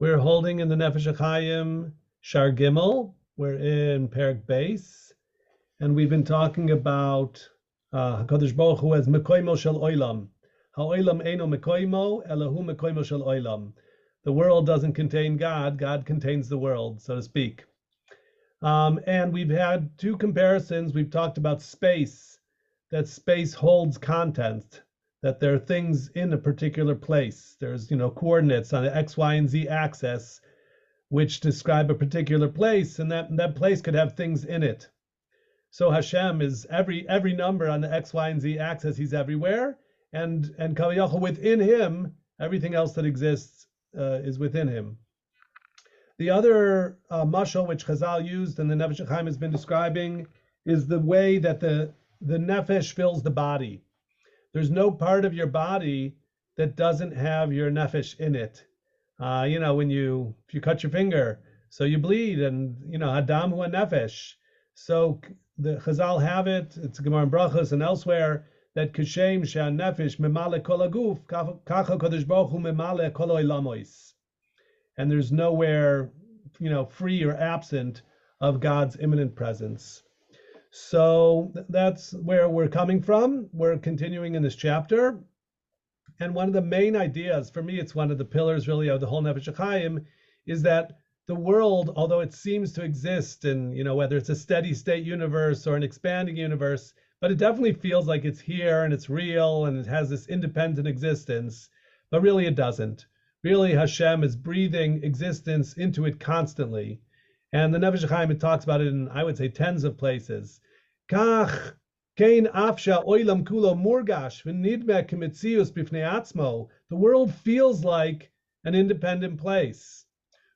We're holding in the Nefesh HaHaim Sha'ar Gimel. We're in Perek Beis, and we've been talking about HaKadosh Baruch Hu as Mekoimo Shel Olam. Ha'olam eino mekoimo, elahu mekoimo shel olam. The world doesn't contain God, God contains the world, so to speak. And we've had two comparisons. We've talked about space, that space holds content, that there are things in a particular place. There's, coordinates on the X, Y, and Z axis, which describe a particular place, and that place could have things in it. So Hashem is every number on the X, Y, and Z axis. He's everywhere, and Kaviyachol within him, everything else that exists is within him. The other mashal which Chazal used and the Nefesh HaHaim has been describing is the way that the Nefesh fills the body. There's no part of your body that doesn't have your Nefesh in it. If you cut your finger, so you bleed, and Hadam hu Nefesh. So the Chazal have it. It's Gemara in Brachos and elsewhere that Kashem She'an Nefesh memale kol haguf kacha Kadosh Baruch Hu memale kol ha'olamos. And there's nowhere, free or absent of God's immanent presence. So that's where we're coming from. We're continuing in this chapter. And one of the main ideas, for me, it's one of the pillars really of the whole Nefesh HaHaim, is that the world, although it seems to exist in, whether it's a steady state universe or an expanding universe, but it definitely feels like it's here and it's real and it has this independent existence, but really it doesn't. Really, Hashem is breathing existence into it constantly. And the Nefesh HaHaim, it talks about it in, I would say, tens of places. Kach kein afsha oilam kulo murgash v'nidme k'metzius b'fnei atzmo. The world feels like an independent place.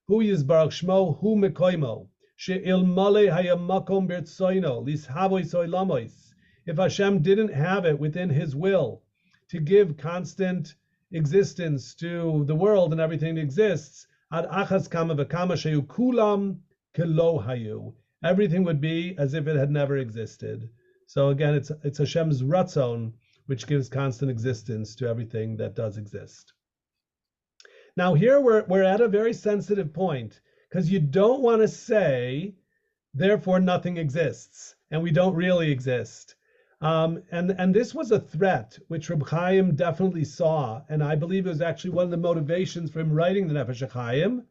Hu yizbarach shmo hu mekoimo she'ilmale hayamakom b'rtsoino lishavois oilamos. If Hashem didn't have it within His will to give constant existence to the world and everything that exists, ad achas kama v'kama sheyu kulam kelo hayu. Everything would be as if it had never existed. So again, it's Hashem's ratzon which gives constant existence to everything that does exist. Now here we're at a very sensitive point, because you don't want to say, therefore nothing exists, and we don't really exist. And this was a threat which Reb Chaim definitely saw, and I believe it was actually one of the motivations for him writing the Nefesh HaHaim.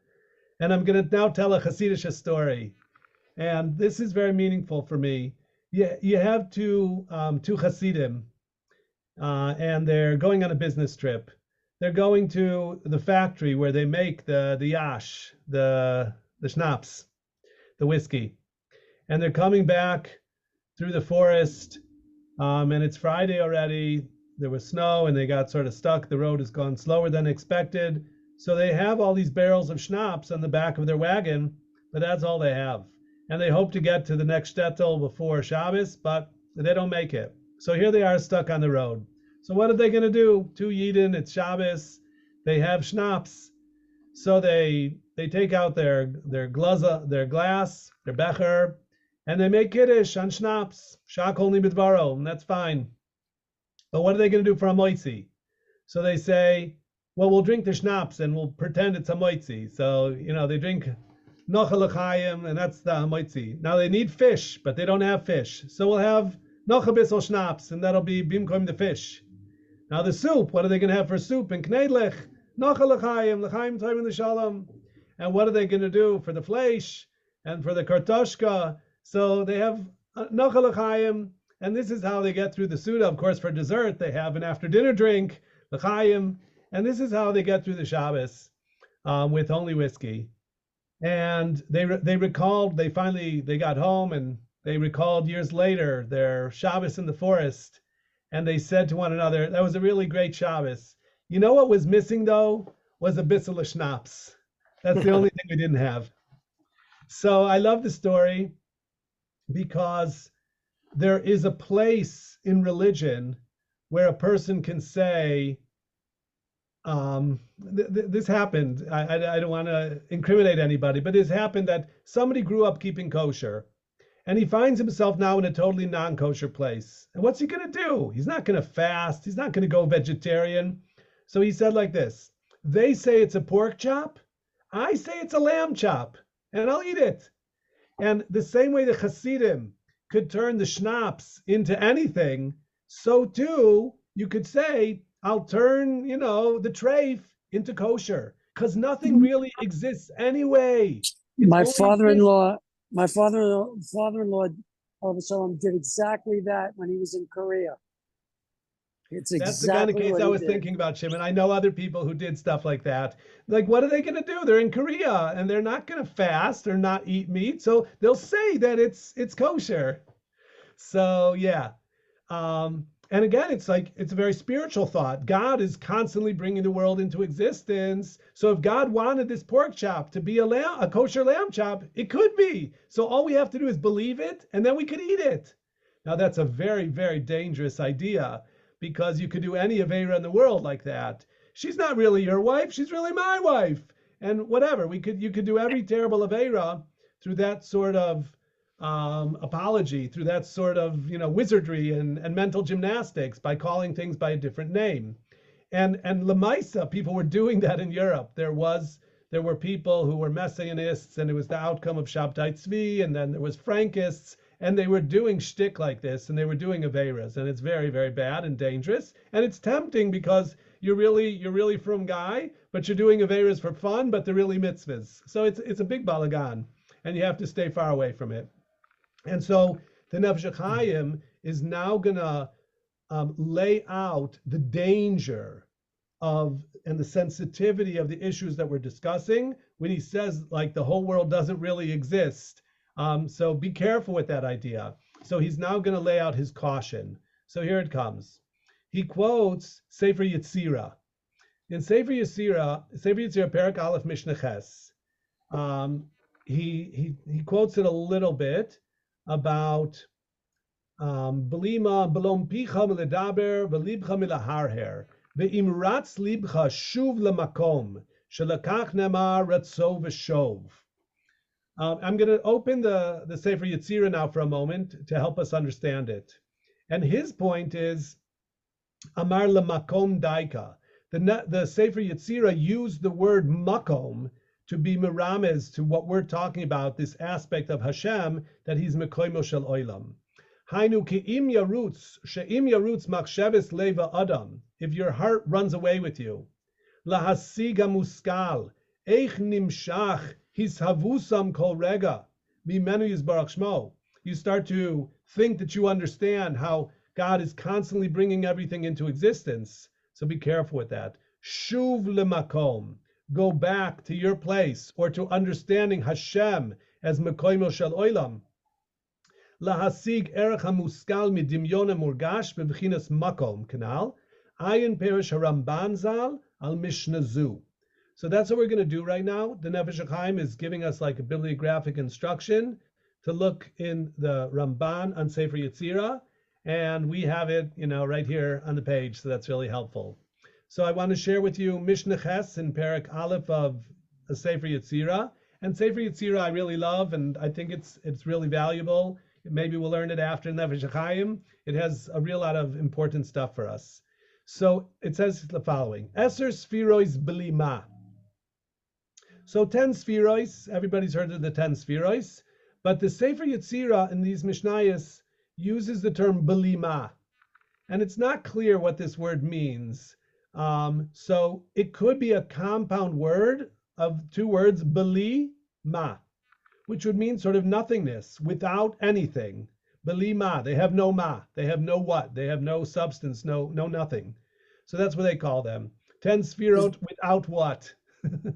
And I'm going to now tell a Hasidic story, and this is very meaningful for me. You have two Hasidim, and they're going on a business trip. They're going to the factory where they make the yash, the schnapps, the whiskey, and they're coming back through the forest. And it's Friday already. There was snow and they got sort of stuck. The road has gone slower than expected. So they have all these barrels of schnapps on the back of their wagon, but that's all they have. And they hope to get to the next shtetl before Shabbos, but they don't make it. So here they are stuck on the road. So what are they going to do? Two Yidden, it's Shabbos. They have schnapps. So they take out their glass, their becher, and they make kiddush on schnapps, shakol nibidvaro, and that's fine. But what are they going to do for a moitzi? So they say, well, we'll drink the schnapps and we'll pretend it's a moitzi. So, they drink nochel l'chaim, and that's the moitzi. Now they need fish, but they don't have fish. So we'll have nochel bissel schnapps, and that'll be bimkom the fish. Now the soup, what are they going to have for soup? And knedlich, nochel l'chaim, l'chaim toivim l'shalom. And what are they going to do for the fleish and for the kartoshka? So they have nochel l'chaim, and this is how they get through the Suda. Of course, for dessert, they have an after-dinner drink, l'chaim, and this is how they get through the Shabbos with only whiskey. And they recalled, they got home, and they recalled years later their Shabbos in the forest, and they said to one another, that was a really great Shabbos. You know what was missing, though? Was a bissel of schnapps. That's the only thing we didn't have. So I love the story, because there is a place in religion where a person can say, this happened. I don't want to incriminate anybody, but this happened that somebody grew up keeping kosher, and he finds himself now in a totally non-kosher place. And what's he going to do? He's not going to fast. He's not going to go vegetarian. So he said like this, they say it's a pork chop. I say it's a lamb chop, and I'll eat it. And the same way the Hasidim could turn the schnapps into anything, so too you could say, I'll turn, the treif into kosher, because nothing really exists anyway. It My only exists. father-in-law, did exactly that when he was in Korea. It's That's the kind of exactly case what I he was did. thinking about, Shimon. I know other people who did stuff like that. Like, what are they going to do? They're in Korea and they're not going to fast or not eat meat, so they'll say that it's kosher. So yeah, and again, it's a very spiritual thought. God is constantly bringing the world into existence. So if God wanted this pork chop to be a kosher lamb chop, it could be. So all we have to do is believe it, and then we could eat it. Now that's a very, very dangerous idea, because you could do any Aveira in the world like that. She's not really your wife; she's really my wife, and whatever. You could do every terrible Aveira through that sort of apology, through that sort of wizardry and mental gymnastics, by calling things by a different name. And Lamaisa, people were doing that in Europe. There were people who were Messianists, and it was the outcome of Shabtai Tzvi, and then there was Frankists, and they were doing shtick like this, and they were doing Averas, and it's very, very bad and dangerous, and it's tempting because you're really from guy, but you're doing Averas for fun, but they're really mitzvahs. So it's a big balagan, and you have to stay far away from it. And so the Nefesh HaHaim is now going to lay out the danger of and the sensitivity of the issues that we're discussing when he says, like, the whole world doesn't really exist. So be careful with that idea. So he's now going to lay out his caution. So here it comes. He quotes Sefer Yetzira. In Sefer Yetzira, Perek Aleph Mishnah Ches, he quotes it a little bit about Belima belom picha miledaber velibcha milaharher ve'im ratz libcha shuv lemakom shelakach nemar ratzo v'shov. I'm going to open the Sefer Yetzira now for a moment to help us understand it. And his point is Amar lemakom daika. The Sefer Yetzira used the word makom to be mirames to what we're talking about, this aspect of Hashem, that he's mekoimo shel oilam. Hainu ke'im yarutz, she'im yarutz machsheves leva adam, if your heart runs away with you. Lahasiga muskal, eich nimshach hishavusam kol rega, mimenu yizbarach shmo. You start to think that you understand how God is constantly bringing everything into existence. So be careful with that. Shuv lemakom. Go back to your place, or to understanding Hashem as Mekoimo Shel Oilam. Lahasig erech hamuskal midimyona murgash bevchinas makom kanal. Ayin perish haramban zal al Mishnah Zu. So that's what we're going to do right now. The Nefesh HaHaim is giving us like a bibliographic instruction to look in the Ramban on Sefer Yetzira, and we have it, right here on the page. So that's really helpful. So I want to share with you Mishnah Ches in Perek Aleph of Sefer Yetzira. And Sefer Yetzira I really love, and I think it's really valuable. Maybe we'll learn it after Nefesh HaHaim. It has a real lot of important stuff for us. So it says the following: Eser Sfirois Belima. So 10 Sfirois, everybody's heard of the 10 Sfirois, but the Sefer Yetzira in these Mishnayos uses the term Belima. And it's not clear what this word means. So it could be a compound word of two words, beli ma, which would mean sort of nothingness, without anything. Beli ma, they have no ma, they have no what, they have no substance, no nothing. So that's what they call them. 10 sfirot without what?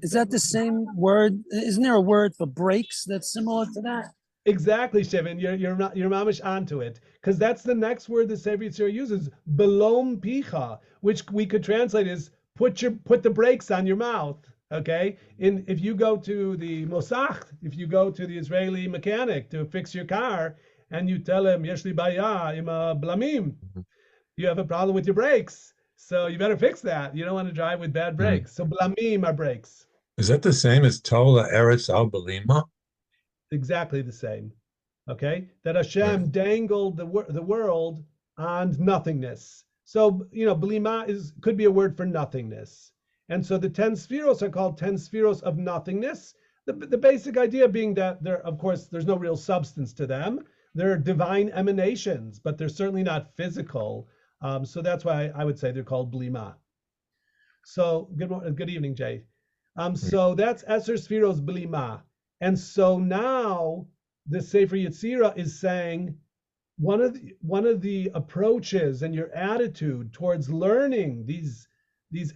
Is that the same word? Isn't there a word for breaks that's similar to that? Exactly, Shevin. You're mamish onto it, because that's the next word the Sefer Yetzira uses, belom picha, which we could translate as put the brakes on your mouth. Okay, if you go to the Mosach, if you go to the Israeli mechanic to fix your car, and you tell him yesh li baya im blamim, you have a problem with your brakes, so you better fix that. You don't want to drive with bad brakes. So blamim are brakes. Is that the same as Tola Eretz Al Belima? Exactly the same. Okay, that Hashem dangled the world on nothingness. So Belima could be a word for nothingness, And so the 10 spheros are called 10 spheros of nothingness. The basic idea being that of course, there's no real substance to them. They're divine emanations, but they're certainly not physical. So that's why I would say they're called blima. So good evening, Jay. So that's Eser Spheros blima. And so now the Sefer Yetzira is saying one of the approaches and your attitude towards learning these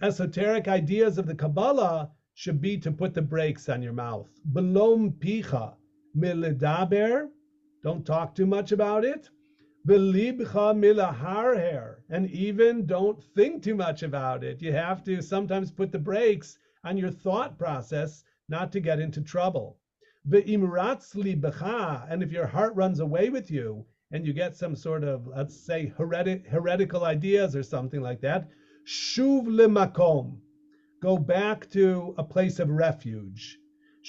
esoteric ideas of the Kabbalah should be to put the brakes on your mouth. Belom picha miledaber, don't talk too much about it. Belibcha milaharher, and even don't think too much about it. You have to sometimes put the brakes on your thought process not to get into trouble. Beimratz libecha, and if your heart runs away with you and you get some sort of, let's say, heretical ideas or something like that, shuv lemakom, go back to a place of refuge.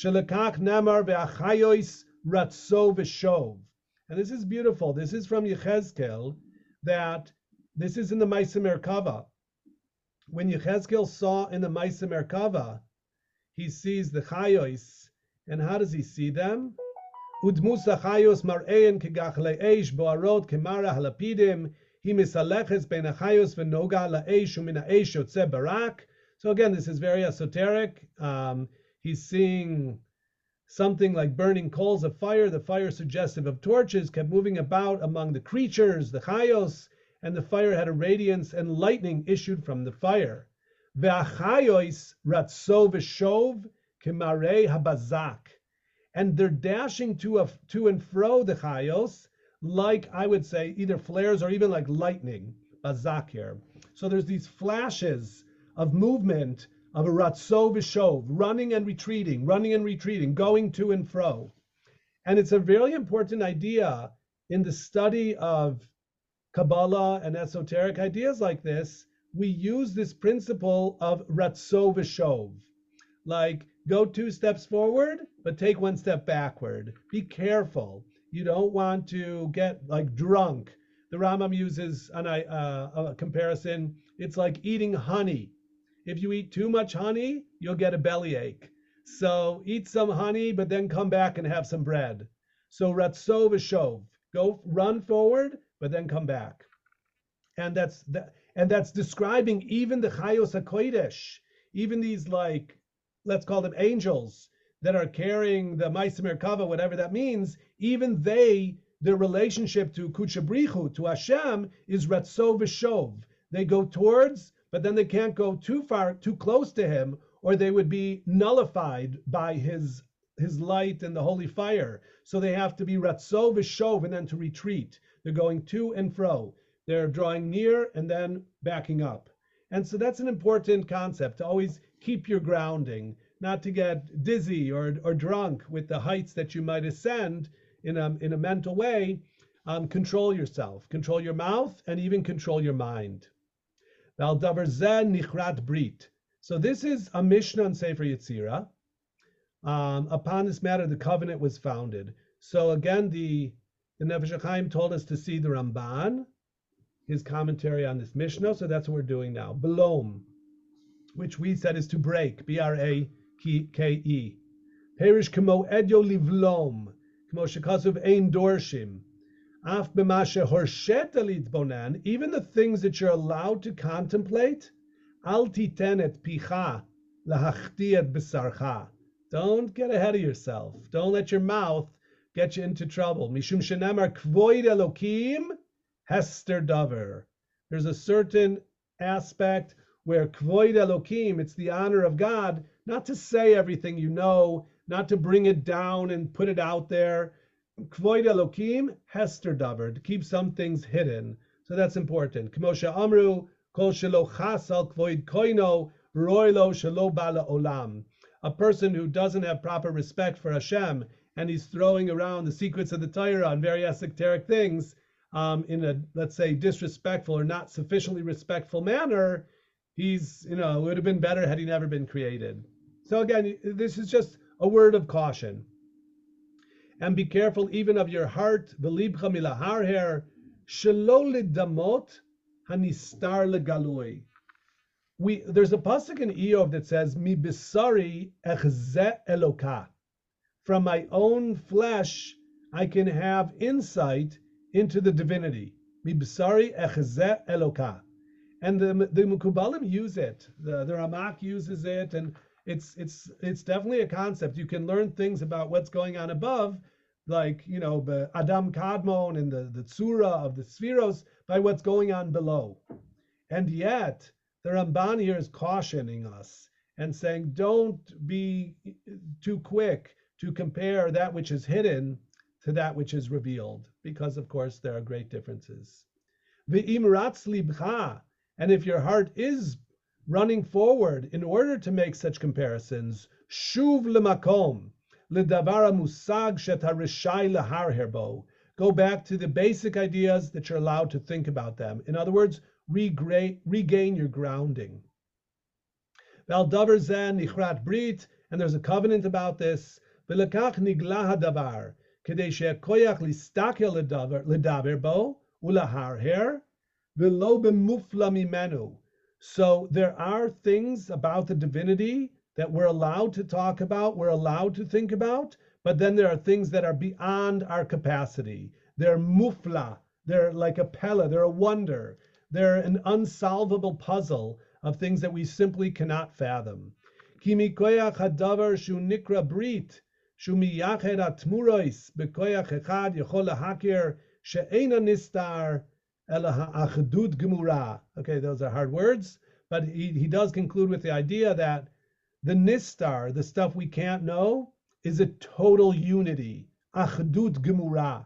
Shelekach namar ve'achayois ratzo v'shov. And this is beautiful. This is from Yechezkel, that this is in the Maaseh Merkava. When Yechezkel saw in the Maaseh Merkava, he sees the chayois, and how does he see them? Udmus achayos mar'ein kegach le'eish boarot kemara halapidim hi misaleches ben achayos v'noga la'eish u'min ha'eish yotze barak. So again, this is very esoteric. He's seeing something like burning coals of fire, the fire suggestive of torches, kept moving about among the creatures, the chayos, and the fire had a radiance, and lightning issued from the fire. Ve'achayos ratzo v'shov kemarei habazak. And they're dashing to and fro, the chayos, like, I would say, either flares or even like lightning, bazak here. So there's these flashes of movement of a ratzo v'shov, running and retreating, going to and fro. And it's a very important idea in the study of Kabbalah and esoteric ideas like this. We use this principle of ratzo v'shov, like go 2 steps forward, but take 1 step backward. Be careful. You don't want to get like drunk. The Rambam uses a comparison. It's like eating honey. If you eat too much honey, you'll get a bellyache. So eat some honey, but then come back and have some bread. So ratzo v'shov, go run forward, but then come back. And that's describing even the chayos hakodesh, even these, like, let's call them angels that are carrying the Maaseh Merkava, whatever that means. Even their relationship to Kuchabrichu, to Hashem, is ratzo v'shov. They go towards, but then they can't go too far, too close to him, or they would be nullified by his light and the holy fire. So they have to be ratzo v'shov and then to retreat. They're going to and fro. They're drawing near and then backing up. And so that's an important concept, to always keep your grounding, not to get dizzy or drunk with the heights that you might ascend in a mental way. Control yourself, control your mouth, and even control your mind. So this is a Mishnah on Sefer Yetzira. Upon this matter, the covenant was founded. So again, the Nefesh HaHaim told us to see the Ramban, his commentary on this Mishnah. So that's what we're doing now. Belom, which we said is to break, B-R-A-K-E. Perish kemo edyo livlom, kemo shekasuv ein dorshim. Af b'mashe horshet litbonan, even the things that you're allowed to contemplate, al titen et picha lahachti et b'sarcha. Don't get ahead of yourself. Don't let your mouth get you into trouble. Mishum shenamar kvoid elokim hester davar. There's a certain aspect where kvoid elokim, it's the honor of God, not to say everything you know, not to bring it down and put it out there. Kvoid elokim hester davar, to keep some things hidden. So that's important. Kmosha amru kol shelo chasal kvoid koino roilo shelo bala olam. A person who doesn't have proper respect for Hashem, and he's throwing around the secrets of the Torah on very esoteric things in a, let's say, disrespectful or not sufficiently respectful manner, it would have been better had he never been created. So again, this is just a word of caution. And be careful even of your heart. V'libcha milaharher shelo lidamot hanistar legalui. there's a pasuk in Eov that says, "Mi bisari echze eloka." From my own flesh, I can have insight into the divinity. Mi bisari echze eloka. And the Mukubalim use it. The Ramak uses it, and it's definitely a concept. You can learn things about what's going on above, like the Adam Kadmon and the Tzura of the Spheros, by what's going on below. And yet, the Ramban here is cautioning us and saying, don't be too quick to compare that which is hidden to that which is revealed, because of course there are great differences. V'im ratz libcha, and if your heart is running forward in order to make such comparisons, shuv lemakom ledavara musag shetarishai laharher bo. Go back to the basic ideas that you're allowed to think about them. In other words, regain your grounding. Val davar zen nichrat brit, and there's a covenant about this. V'lekach nigla hadavar kedei she'koyach listakel ledaver bo ulaharher. So there are things about the divinity that we're allowed to talk about, we're allowed to think about, but then there are things that are beyond our capacity. They're mufla, they're like a pella, they're a wonder, they're an unsolvable puzzle of things that we simply cannot fathom. Kimikoyach hadavar shu nikra brit, shu miyached atmurois, bekoyach echad yechol lahakir, she'ena nistar, okay, those are hard words, but he does conclude with the idea that the nistar, the stuff we can't know, is a total unity. Achdut gemura.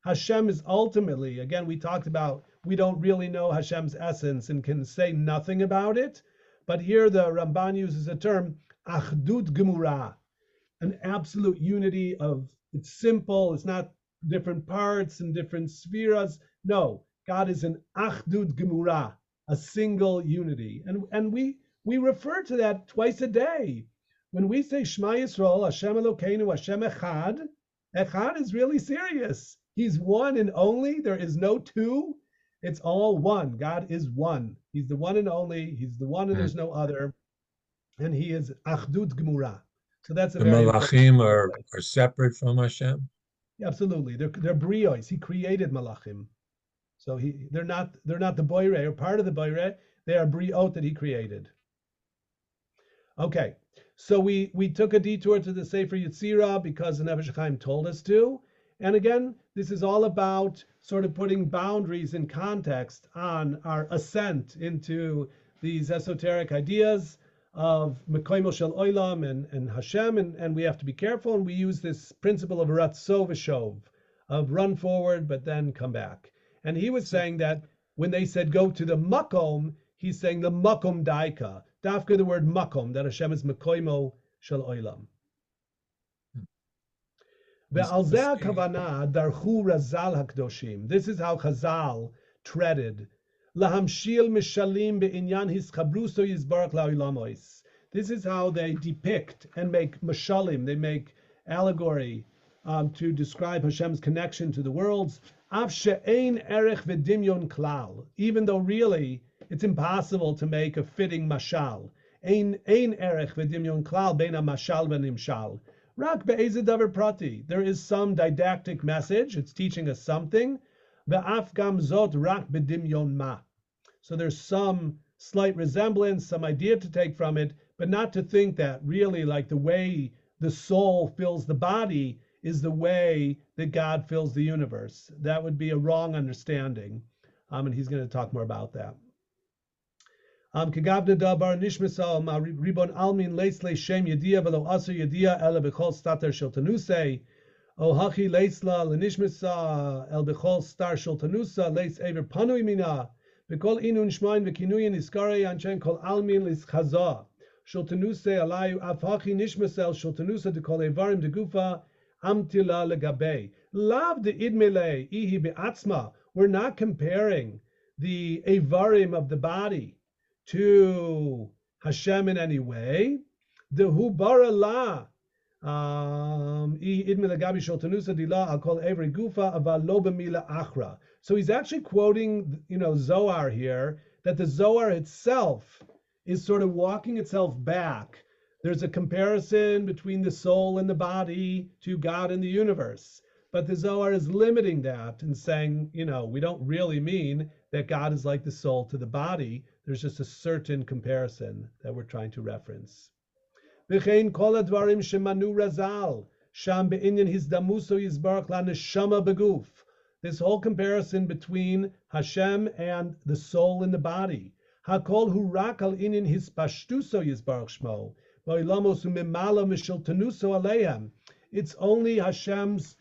Hashem is ultimately, again, we talked about, we don't really know Hashem's essence and can say nothing about it, but here the Ramban uses a term, achdut gemura, an absolute unity of, it's simple, it's not different parts and different spheres. No, God is an achdut gemura, a single unity. And we refer to that twice a day. When we say Shema Yisrael, Hashem Elokeinu, Hashem Echad, Echad is really serious. He's one and only. There is no two. It's all one. God is one. He's the one and only. He's the one and there's no other. And he is achdut gemura. So that's a the very Malachim are separate from Hashem? Yeah, absolutely. They're brios. He created Malachim. So they're not the boire or part of the boire. They are briot that he created. Okay, so we took a detour to the Sefer Yetzira because the Nefesh HaHaim told us to. And again, this is all about sort of putting boundaries and context on our ascent into these esoteric ideas of Mekoimo Shel Olam and Hashem, and we have to be careful, and we use this principle of Ratzo V'Shov, of run forward but then come back. And he was saying that when they said go to the makom, he's saying the makom daika. Dafka, the word makom, that Hashem is mekoimo shel olam. Ve'al zeh kavana darchu razal hakdoshim. This is how Chazal treaded. Lahamshil mishalim be'inyan hischabruso yizbarak la'olamois. This is how they depict and make mashalim. They make allegory to describe Hashem's connection to the worlds. Even though really it's impossible to make a fitting mashal. There is some didactic message, it's teaching us something. So there's some slight resemblance, some idea to take from it, but not to think that really like the way the soul fills the body is the way that God fills the universe. That would be a wrong understanding. And he's going to talk more about that. Kegavna dabar nishmasa ribon almin leisle shem yedia velo asu yedia ele bechol stater shel tanusei o hachi leisla lenishmasa el bechol star shel tanusa leis ever panui mina bekol inun shmain vekinuyin iskare anchen kol almin lis chaza shel tanusei alayu af hachi nishmasa el shel tanusa de kol evarim de gufa amtila legabe lav de idmele ihi beatzma. We're not comparing the evarim of the body to Hashem in any way. The hu bara la idme legabi shel tanusa dila al kol every gufa aval lo b'mila achra. So he's actually quoting, Zohar here, that the Zohar itself is sort of walking itself back. There's a comparison between the soul and the body to God and the universe. But the Zohar is limiting that and saying, we don't really mean that God is like the soul to the body. There's just a certain comparison that we're trying to reference. V'chein kol hadvarim shemanu razal, sham be'inyan hizdamuso yizbarach la'neshama beguf. This whole comparison between Hashem and the soul in the body. Hakol hu rak al inyan hispashtuso yizbarach shmo, v'ilamos umimala mishiltanuso aleihem. It's only Hashem's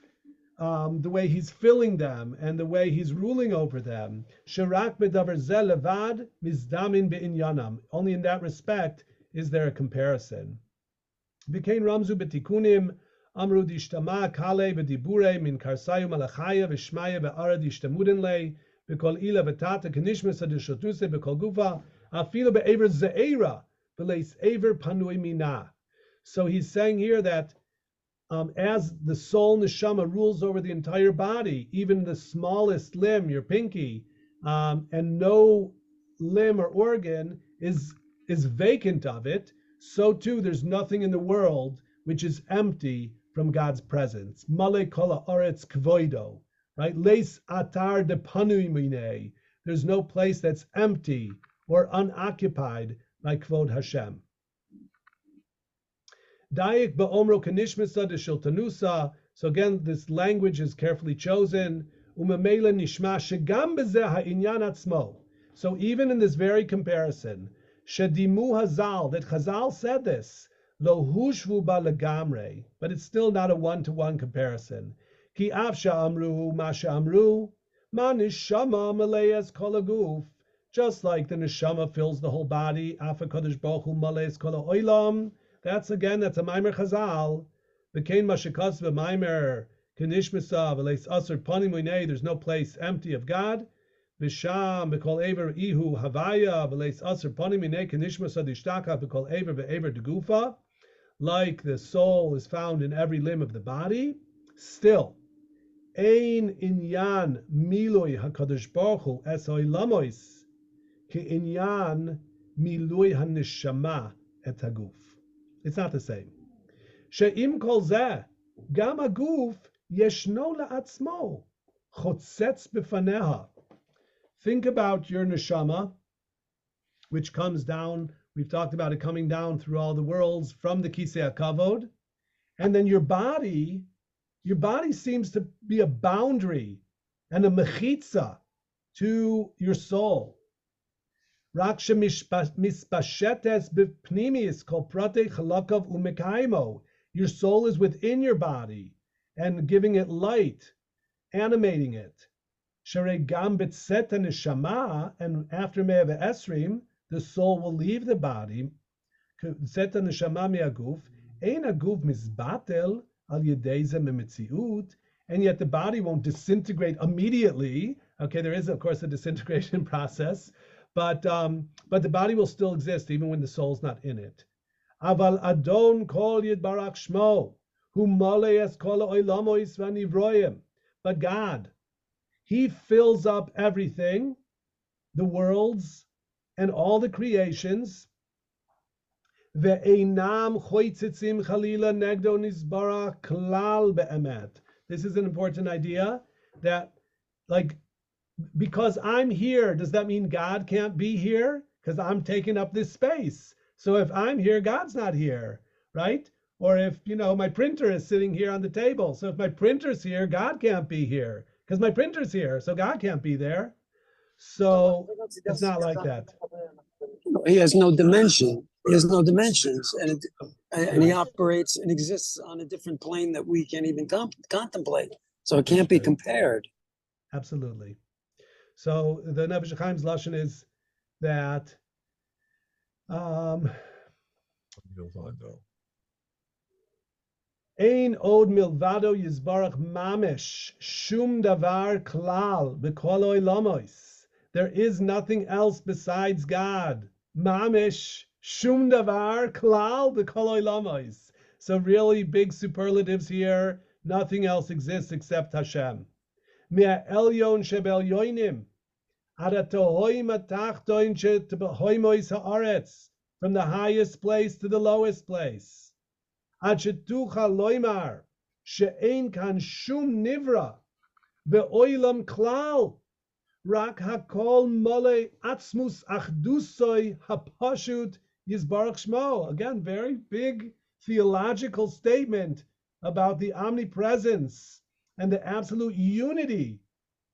the way he's filling them and the way he's ruling over them. Shirak bedavar zeh levad mizdamin be'inyanam. Only in that respect is there a comparison. V'kein ramzu betikunim amru dishtama kale v'dibure min karsayu malachaya v'shmaya v'ara dishtamuden le v'kol ila v'tata kenishmesa d'shotuse v'kol gufa afilu be'ever ze'era v'leis ever panui mina. So he's saying here that as the soul neshama rules over the entire body, even the smallest limb, your pinky, and no limb or organ is vacant of it, so too there's nothing in the world which is empty from God's presence. Male kol haaretz kvoido, right? Leis atar de panui mine. There's no place that's empty or unoccupied by kvod Hashem. Daik ba'omro kanishmesa de shiltanusa. So again, this language is carefully chosen. Umamela nishma shegam bezeh ha'inyan atzmo. So even in this very comparison, shedimu hazal, that Chazal said this, lo hushvu ba legamre, but it's still not a one-to-one comparison. Ki afsha amru ma she'amru, ma nishama maleas kol haguf. Just like the neshama fills the whole body, afa kodesh baruch hu maleas kol ha'olam. That's a Maimer Chazal. V'kein mashikaz v'Maimer kenishmesa v'leis asur panim u'nei. There's no place empty of God. V'sham v'kol ever ihu havaya v'leis asur panim u'nei kenishmesa dishtaka v'kol ever v'ever degufa. Like the soul is found in every limb of the body. Still, ein inyan milui hakadosh baruch hu es ha'olamois ki inyan milui haneshama et haguf. It's not the same. She'im kol zeh, gam haguf yeshno la'atzmo, chotzetz b'faneha. Think about your neshama, which comes down. We've talked about it coming down through all the worlds from the kisei hakavod, and then your body seems to be a boundary and a mechitza to your soul. Your soul is within your body and giving it light, animating it. And after Me'ava Esrim, the soul will leave the body. And yet the body won't disintegrate immediately. Okay, there is, of course, a disintegration process. But the body will still exist even when the soul's not in it. Aval Adon kol yidbarach shmo, hu malei es kol ha'olamois v'nivroim. But God, He fills up everything, the worlds and all the creations. Ve'einam choitzitzim chalila negdo nizbarach klal be'emet. This is an important idea that, because I'm here, does that mean God can't be here? Because I'm taking up this space. So if I'm here, God's not here, right? Or if, my printer is sitting here on the table. So if my printer's here, God can't be here because my printer's here. So God can't be there. So it's not like that. He has no dimension. He has no dimensions. And he operates and exists on a different plane that we can't even contemplate. So it can't be compared. Absolutely. So the Nefesh HaChaim's lashon is that Ein od milvado yizbarach mamish shum davar klal b'kol oilamos. There is nothing else besides God. Mamish shum davar klal b'kol oilamos. So really big superlatives here. Nothing else exists except Hashem. Mea elyon shebelyonim. Aratohoim atachtoin shebehoimois haaretz. from the highest place to the lowest place. Ad shetucha loymar she'ein kan shum nivra ve'olam klal rak hakol mole atzmus achdusoi hapashut yizbarach shmo. Again, very big theological statement about the omnipresence and the absolute unity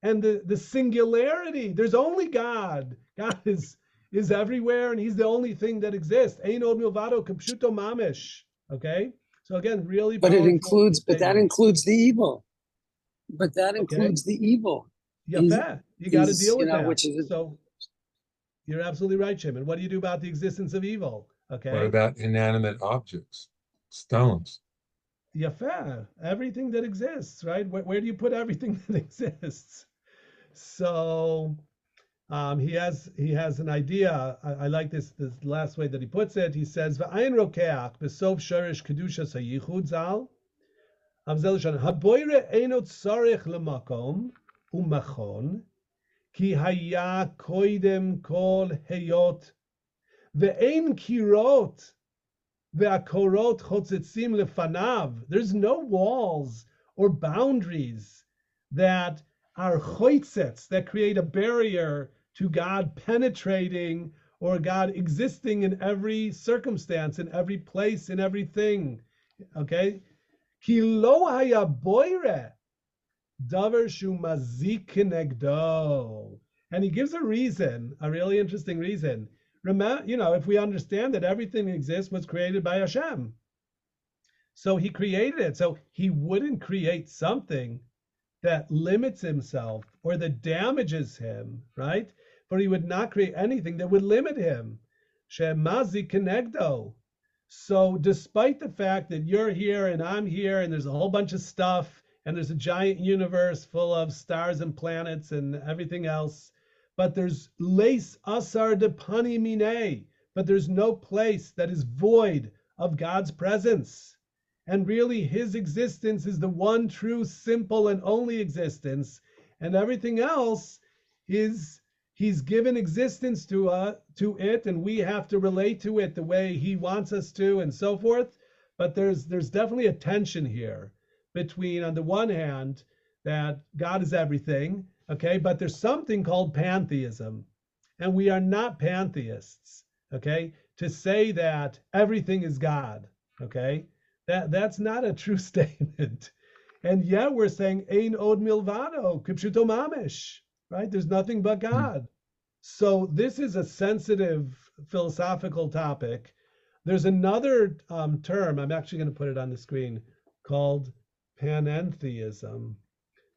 and the singularity. There's only God. God is everywhere, and he's the only thing that exists. Ein od milvado k'pshuto mamish. Okay? So again, really But powerful that includes the evil. But that includes the evil. Yeah, you got to deal with that. Which is, so you're absolutely right, Shimon. What do you do about the existence of evil? Okay. What about inanimate objects? Stones. Yafeh, everything that exists, right? Where do you put everything that exists? So he has an idea. I like this last way that he puts it. He says, "V'ayin rokeach b'sof shorish kedusha sayichud zal avzel shan haboyre einot tzarich lemakom umachon ki haya koidem kol heyot ve'ein kirot ve'akorot chotzitzim lefanav." There's no walls or boundaries that are choitzets, that create a barrier to God penetrating or God existing in every circumstance, in every place, in everything. Okay? Ki lo haya boire davar shu mazik kenegdo. And he gives a reason, a really interesting reason. Remember, if we understand that everything exists was created by Hashem. So he created it. So he wouldn't create something that limits himself or that damages him, right? For he would not create anything that would limit him. Shemazi kenegdo. So despite the fact that you're here and I'm here and there's a whole bunch of stuff and there's a giant universe full of stars and planets and everything else, but there's leis asar de pani mine, but there's no place that is void of God's presence. And really, his existence is the one true, simple, and only existence. And everything else is, he's given existence to it, and we have to relate to it the way he wants us to, and so forth. But there's definitely a tension here between, on the one hand, that God is everything, okay, but there's something called pantheism. And we are not pantheists, okay, to say that everything is God, okay? That's not a true statement. And yet we're saying, Ein od milvado, kipshuto mamish, right? There's nothing but God. So this is a sensitive philosophical topic. There's another term, I'm actually going to put it on the screen, called panentheism.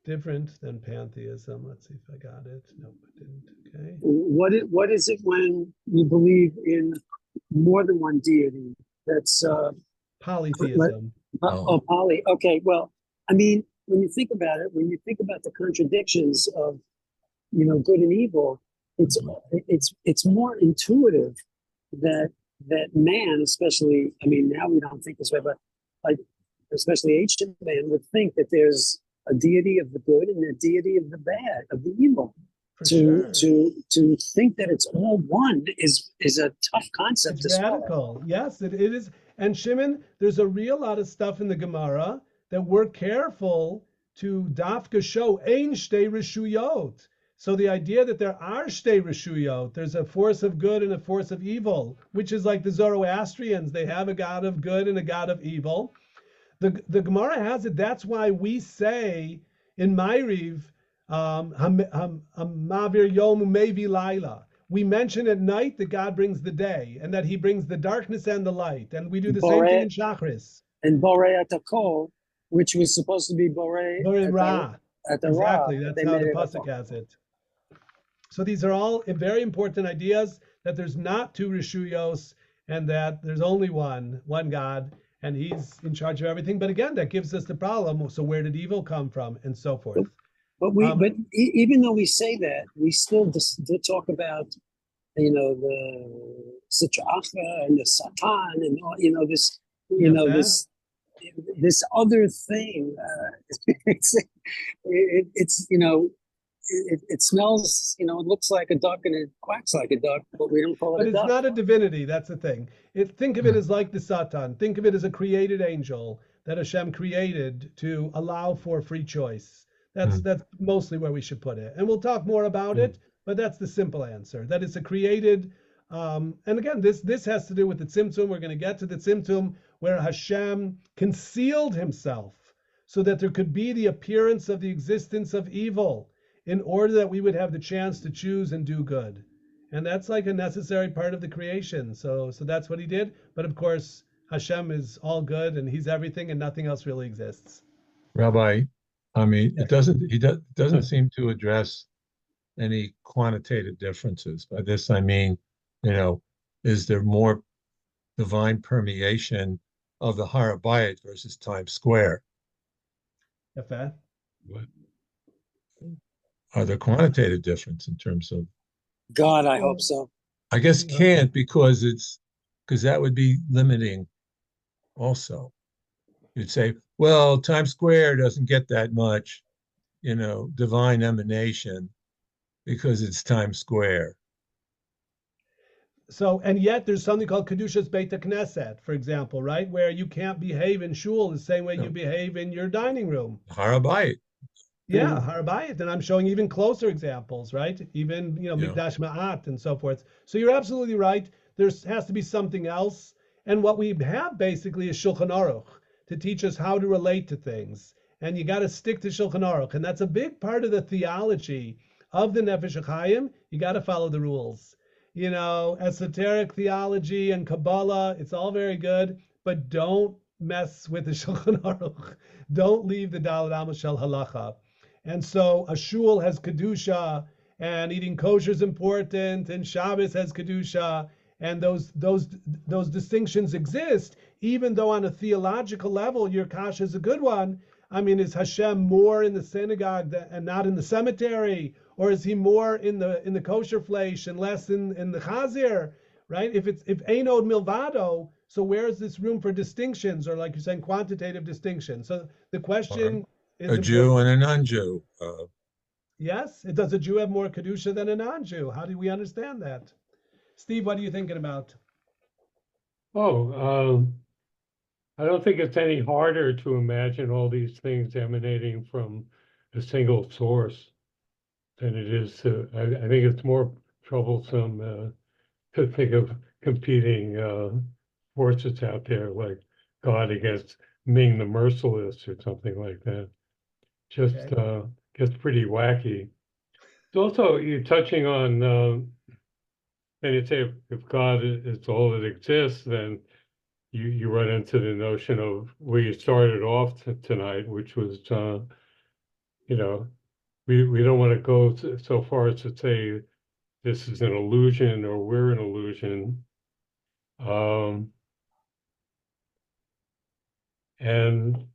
Different than pantheism. Let's see if I got it. Nope, I didn't. Okay. What is it when you believe in more than one deity? That's Polytheism. Poly. Okay, well, I mean, when you think about it, when you think about the contradictions of, good and evil, it's more intuitive that man, especially, I mean, now we don't think this way, but like, especially ancient man would think that there's a deity of the good and a deity of the bad, of the evil. To think that it's all one is a tough concept. It's radical. Yes, it is. And Shimon, there's a real lot of stuff in the Gemara that we're careful to dafka show ein shtei reshuyot. So the idea that there are shtei reshuyot, there's a force of good and a force of evil, which is like the Zoroastrians. They have a god of good and a god of evil. The Gemara has it. That's why we say in Ma'ariv, Mavir Yom Umevi Laila. We mention at night that God brings the day and that he brings the darkness and the light. And we do the same thing in Shachris. And Borei Atakol, which was supposed to be Borei Ra. At the exactly, Ra. That's how the Pasuk has it. So these are all very important ideas, that there's not two Rishuyos and that there's only one God, and he's in charge of everything. But again, that gives us the problem. So where did evil come from, and so forth? But even though we say that, we still talk about, the Sitra Achra and the Satan and all, this, this other thing. It's it smells, it looks like a duck and it quacks like a duck, but we don't call it But a it's duck. not a divinity. That's the thing. Think of it as like the Satan. Think of it as a created angel that Hashem created to allow for free choice. That's mostly where we should put it. And we'll talk more about it, but that's the simple answer. That it's a created. And again, this has to do with the Tzimtzum. We're going to get to the Tzimtzum where Hashem concealed himself so that there could be the appearance of the existence of evil in order that we would have the chance to choose and do good. And that's like a necessary part of the creation. So that's what he did. But of course, Hashem is all good and he's everything and nothing else really exists. Rabbi, I mean, Yes. he doesn't seem to address any quantitative differences. By this I mean, is there more divine permeation of the Har HaBayit versus Times Square? Okay. Are there quantitative difference in terms of? God, I hope so. I guess can't because that would be limiting also. You'd say, well, Times Square doesn't get that much, divine emanation because it's Times Square. So, and yet there's something called Kedushas Beit Knesset, for example, right? Where you can't behave in shul the same way you behave in your dining room. Har HaBayit. Yeah, Har HaBayit. And I'm showing even closer examples, right? Even, Mikdash Ma'at and so forth. So you're absolutely right. There has to be something else. And what we have basically is Shulchan Aruch to teach us how to relate to things. And you got to stick to Shulchan Aruch. And that's a big part of the theology of the Nefesh HaHaim. You got to follow the rules. Esoteric theology and Kabbalah, it's all very good, but don't mess with the Shulchan Aruch. Don't leave the Daled Amos Shel Halacha. And so a shul has Kedusha, and eating kosher is important, and Shabbos has Kedusha, and those distinctions exist, even though on a theological level, your kasha is a good one. I mean, is Hashem more in the synagogue and not in the cemetery? Or is he more in the kosher flesh and less in the chazir, right? If einod milvado, so where is this room for distinctions, or like you're saying, quantitative distinctions? So the question is a Jew and a non-Jew. Yes, does a Jew have more kedusha than a non-Jew? How do we understand that? Steve, what are you thinking about? I don't think it's any harder to imagine all these things emanating from a single source than it is to, I think it's more troublesome to think of competing forces out there like God against Ming the Merciless or something like that. Just gets pretty wacky. It's also, you're touching on, and you say if God is all that exists, then you run into the notion of where you started off tonight, which was, we don't want to go so far as to say this is an illusion or we're an illusion. And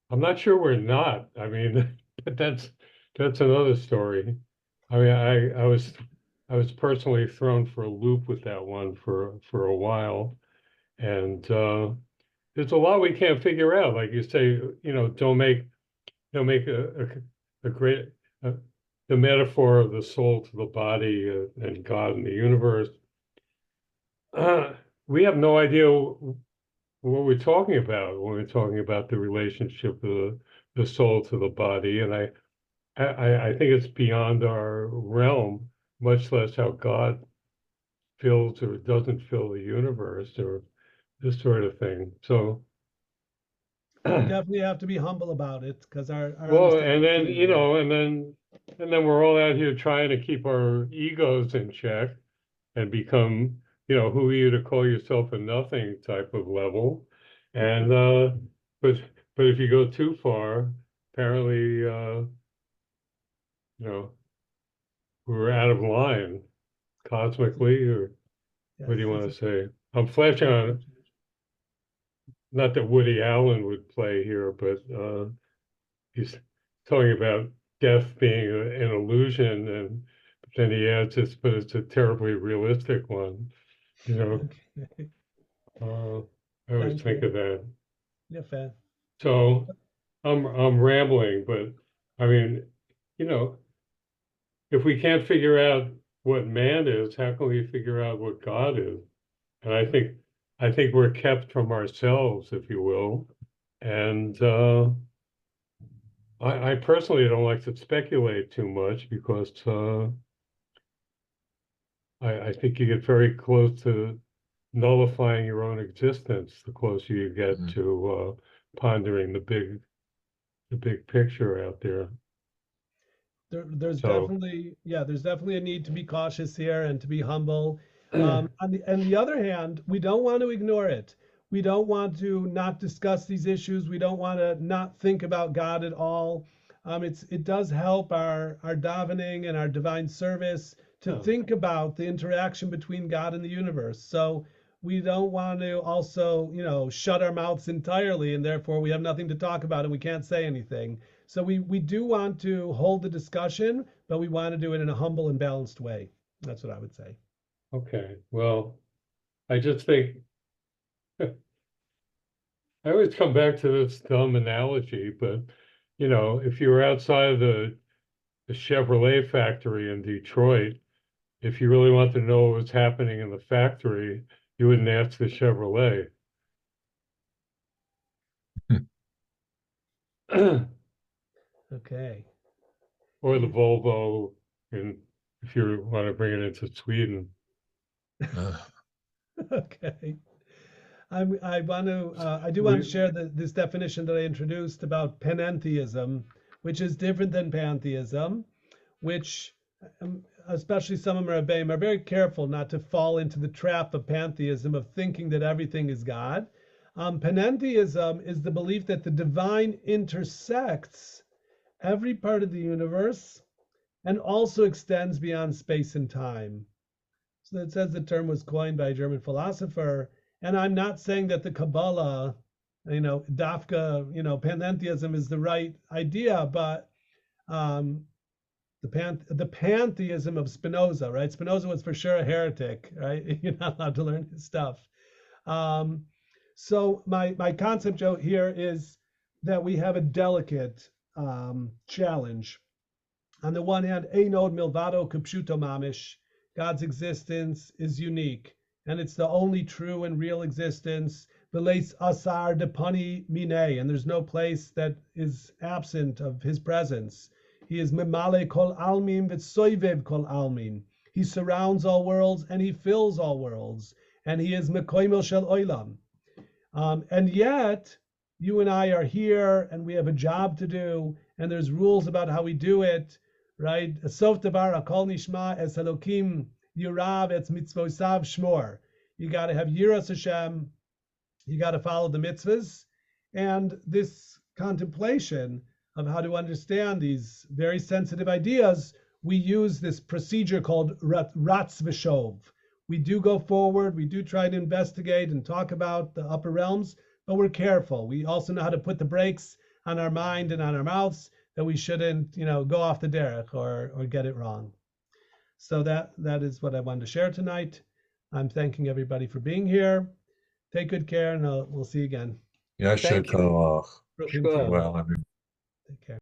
I'm not sure we're not. I mean, but that's another story. I mean, I was personally thrown for a loop with that one for a while, and there's a lot we can't figure out. Like you say, don't make a great the metaphor of the soul to the body and God and the universe. We have no idea what we're talking about when we're talking about the relationship of the soul to the body, and I think it's beyond our realm, much less how God fills or doesn't fill the universe or this sort of thing. So We definitely have to be humble about it because our well, and then understanding and then we're all out here trying to keep our egos in check and become, who are you to call yourself a nothing type of level. And but if you go too far, apparently we're out of line cosmically, or Yes, what do you want to say? I'm flashing on, not that Woody Allen would play here, but he's talking about death being an illusion, and then he adds this, but it's a terribly realistic one. Okay. I always Thank think you. of that. Yeah, fair. So I'm rambling, but I mean, if we can't figure out what man is, how can we figure out what God is? And I think we're kept from ourselves, if you will. And I personally don't like to speculate too much because I think you get very close to nullifying your own existence the closer you get to pondering the big picture out there. There's So- definitely a need to be cautious here and to be humble. On the other hand, we don't want to ignore it. We don't want to not discuss these issues. We don't want to not think about God at all. It does help our davening and our divine service to think about the interaction between God and the universe. So we don't want to also, shut our mouths entirely and therefore we have nothing to talk about and we can't say anything. So we do want to hold the discussion, but we want to do it in a humble and balanced way. That's what I would say. Okay, well, I just think I always come back to this dumb analogy, but if you were outside of the Chevrolet factory in Detroit, if you really want to know what was happening in the factory, you wouldn't ask the Chevrolet. Okay. Or the Volvo, if you want to bring it into Sweden. Okay. I do want to share this definition that I introduced about panentheism, which is different than pantheism, which especially some of Rebbeim are very careful not to fall into the trap of pantheism, of thinking that everything is God. Panentheism is the belief that the divine intersects every part of the universe and also extends beyond space and time. So it says the term was coined by a German philosopher. And I'm not saying that the Kabbalah, Dafka, panentheism is the right idea, but the pantheism of Spinoza, right? Spinoza was for sure a heretic, right? You're not allowed to learn his stuff. So my concept, Joe, here is that we have a delicate challenge. On the one hand, Einod milvado kipshuto mamish, God's existence is unique, and it's the only true and real existence. V'leis asar depani mine, and there's no place that is absent of his presence. He is memale kol almin v'tsoivev kol almin. He surrounds all worlds and he fills all worlds, and he is mekoimel shel oilam. And yet, you and I are here, and we have a job to do, and there's rules about how we do it, right? Sof davar akol nishma es Elokim yirav etz mitzvosav shmor. You got to have yiras Hashem. You got to follow the mitzvahs, and this contemplation of how to understand these very sensitive ideas, we use this procedure called ratz v'shov. We do go forward. We do try to investigate and talk about the upper realms, but we're careful. We also know how to put the brakes on our mind and on our mouths, that we shouldn't, go off the derech or get it wrong. So that is what I wanted to share tonight. I'm thanking everybody for being here. Take good care, and we'll see you again. Yasher Thank you. koach. Bruchim Sure. tiyam. Well, Take care.